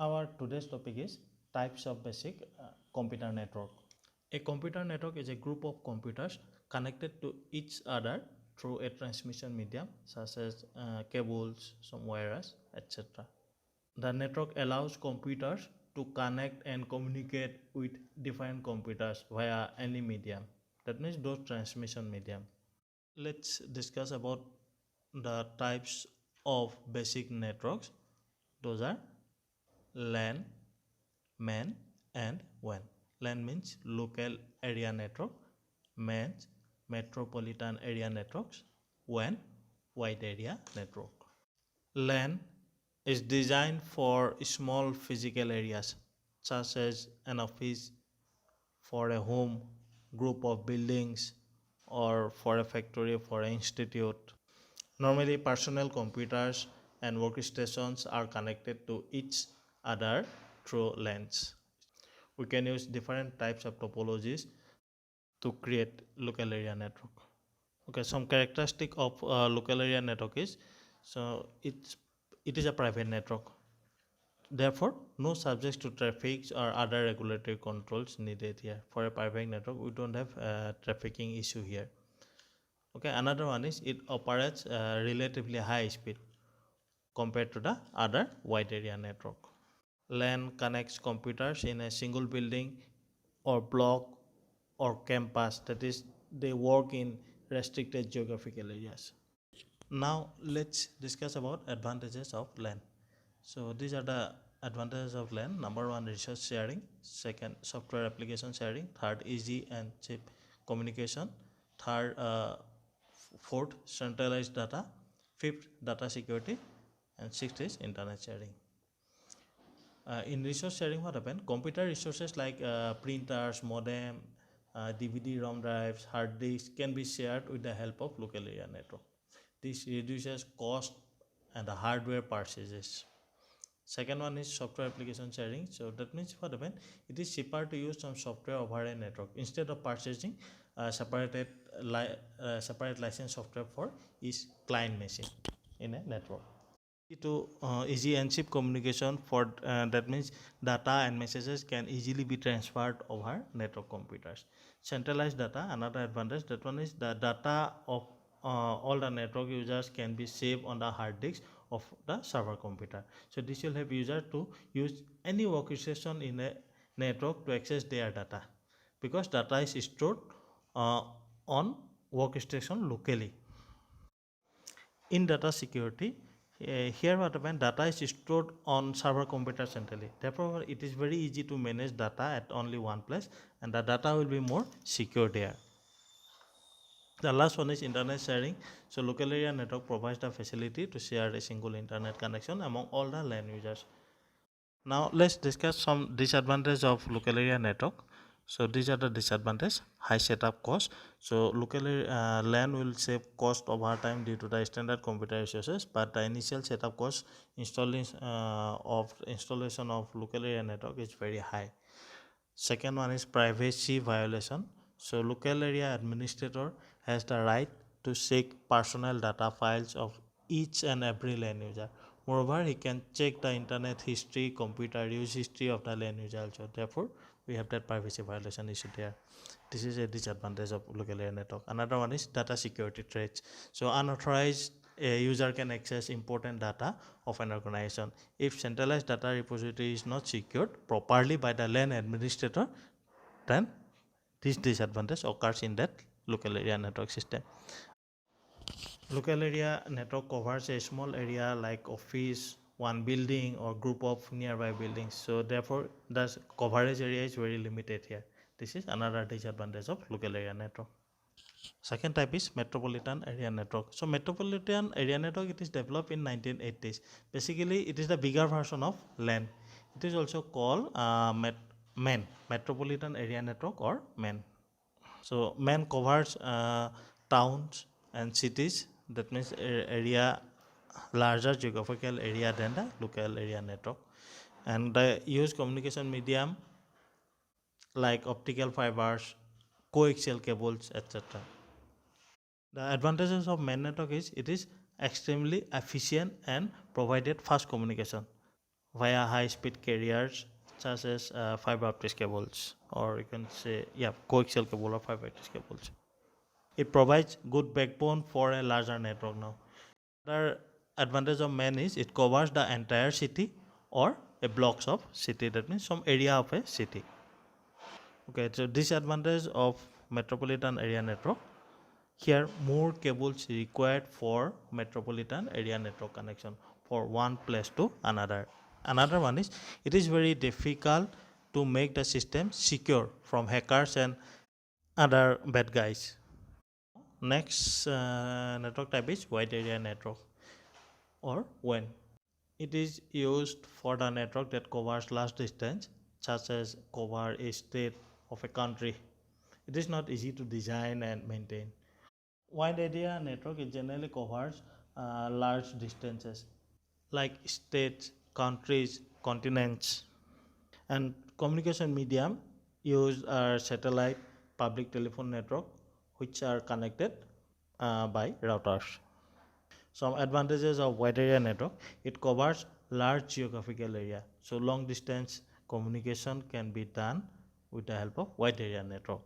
Our today's topic is types of basic computer network. A computer network is a group of computers connected to each other through a transmission medium such as cables, some wires, etc. The network allows computers to connect and communicate with different computers via any medium. That means those transmission medium. Let's discuss about the types of basic networks. Those are LAN, MAN, and WAN. LAN means local area network, MAN metropolitan area networks, WAN wide area network. LAN is designed for small physical areas such as an office, for a home, group of buildings, or for a factory, for an institute. Normally, personal computers and workstations are connected to each other through LANs. We can use different types of topologies to create local area network. Okay, some characteristic of local area network is, so it is a private network. Therefore, no subjects to traffic or other regulatory controls needed here. For a private network, we don't have trafficking issue here. Okay, another one is it operates relatively high speed compared to the other wide area network. LAN connects computers in a single building or block or campus, that is, they work in restricted geographical areas. Now let's discuss about advantages of LAN. So these are the advantages of LAN. Number one, resource sharing. Second, software application sharing. Third, easy and cheap communication. Third, fourth, centralized data. Fifth, data security. And sixth is internet sharing. In resource sharing, what happened? Computer resources like printers, modem, DVD, ROM drives, hard disks can be shared with the help of local area network. This reduces cost and the hardware purchases. Second one is software application sharing. So that means what happened? It is cheaper to use some software over a network instead of purchasing separate license software for each client machine in a network. To easy and cheap communication, for that means data and messages can easily be transferred over network computers. Centralized data, another advantage, that one is the data of all the network users can be saved on the hard disk of the server computer. So this will help user to use any workstation in a network to access their data, because data is stored on workstation locally. In data security, here what happens, data is stored on server computer centrally. Therefore, it is very easy to manage data at only one place, and the data will be more secure there. The last one is internet sharing. So local area network provides the facility to share a single internet connection among all the LAN users. Now let's discuss some disadvantages of local area network. So these are the disadvantages: high setup cost. So local LAN will save cost over time due to the standard computer resources, but the initial setup cost installation of local area network is very high. Second one is privacy violation. So local area administrator has the right to seek personal data files of each and every LAN user. Moreover, he can check the internet history, computer use history of the LAN user also. Therefore, we have that privacy violation issue there. This is a disadvantage of local area network. Another one is data security threats. So unauthorized user can access important data of an organization. If centralized data repository is not secured properly by the LAN administrator, then this disadvantage occurs in that local area network system. Local area network covers a small area like office, one building, or group of nearby buildings. So therefore, the coverage area is very limited here. This is another disadvantage of local area network. Second type is metropolitan area network. So metropolitan area network, it is developed in 1980s. Basically, it is the bigger version of LAN. It is also called MAN, Metropolitan Area Network, or MAN. So MAN covers towns and cities. That means area, larger geographical area than the local area network. And the use communication medium like optical fibers, coaxial cables, etc. The advantages of MAN network is it is extremely efficient and provided fast communication. via high-speed carriers such as fiber optic cables, or you can say, yeah, coaxial cable or fiber optic cables. It provides good backbone for a larger network now. The advantage of MAN is it covers the entire city or a blocks of city. That means some area of a city. Okay, so disadvantage of metropolitan area network. Here, more cables required for metropolitan area network connection for one place to another. Another one is it is very difficult to make the system secure from hackers and other bad guys. Next network type is wide area network, or WAN. It is used for the network that covers large distance, such as cover a state of a country. It is not easy to design and maintain. Wide area network it generally covers large distances like states, countries, continents, and communication medium used are satellite, public telephone network, which are connected by routers. Some advantages of wide area network: it covers large geographical area, so long distance communication can be done with the help of wide area network.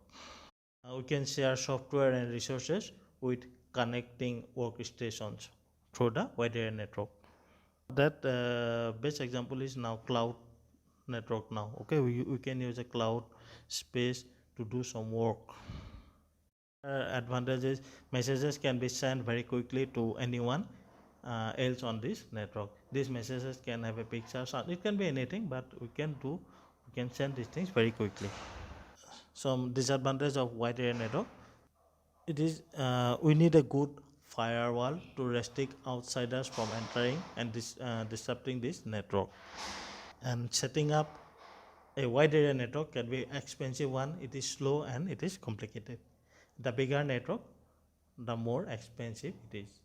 We can share software and resources with connecting workstations through the wide area network. That best example is now cloud network now. Okay, we can use a cloud space to do some work. Advantages: messages can be sent very quickly to anyone else on this network. These messages can have a picture, sound, it can be anything, but we can send these things very quickly. Some disadvantage of wide area network: it is we need a good firewall to restrict outsiders from entering and disrupting this network. And setting up a wide area network can be expensive one. It is slow and it is complicated. The bigger network, the more expensive it is.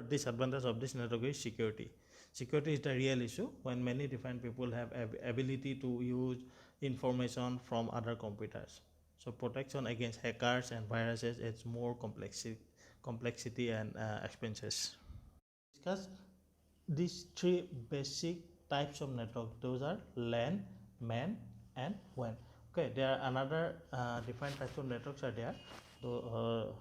Disadvantage of this network is security. Security is the real issue when many different people have ability to use information from other computers. So protection against hackers and viruses is more complexity and expenses. Discuss these three basic types of network. Those are LAN, MAN, and WAN. Okay, there are another different types of networks are there. So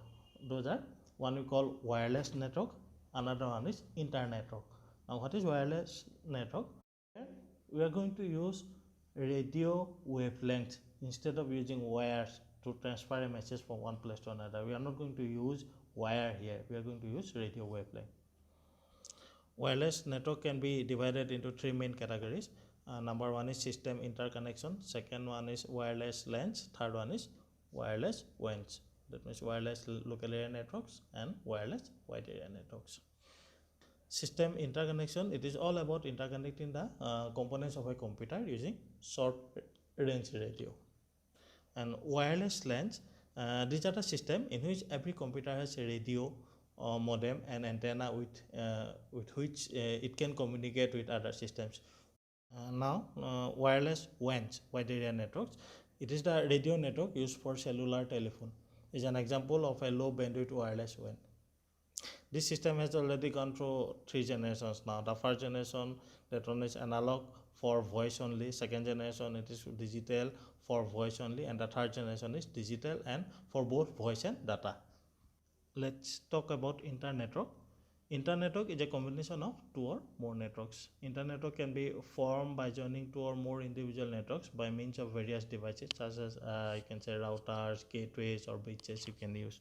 those are one we call wireless network. Another one is internet network. Now, what is wireless network? We are going to use radio wavelength instead of using wires to transfer a message from one place to another. We are not going to use wire here. We are going to use radio wavelength. Wireless network can be divided into three main categories. Number one is system interconnection. Second one is wireless LANs. Third one is wireless WANs. That means wireless local area networks and wireless wide area networks. System interconnection, it is all about interconnecting the components of a computer using short range radio. And wireless LANs, these are the system in which every computer has a radio modem and antenna with which it can communicate with other systems. Now wireless WANs, wide area networks, it is the radio network used for cellular telephone. Is an example of a low bandwidth wireless WAN. This system has already gone through three generations now. The first generation, that one is analog for voice only. Second generation, it is digital for voice only, and the third generation is digital and for both voice and data. Let's talk about internetwork. Internetwork is a combination of two or more networks. Internetwork can be formed by joining two or more individual networks by means of various devices such as you can say routers, gateways, or bridges you can use.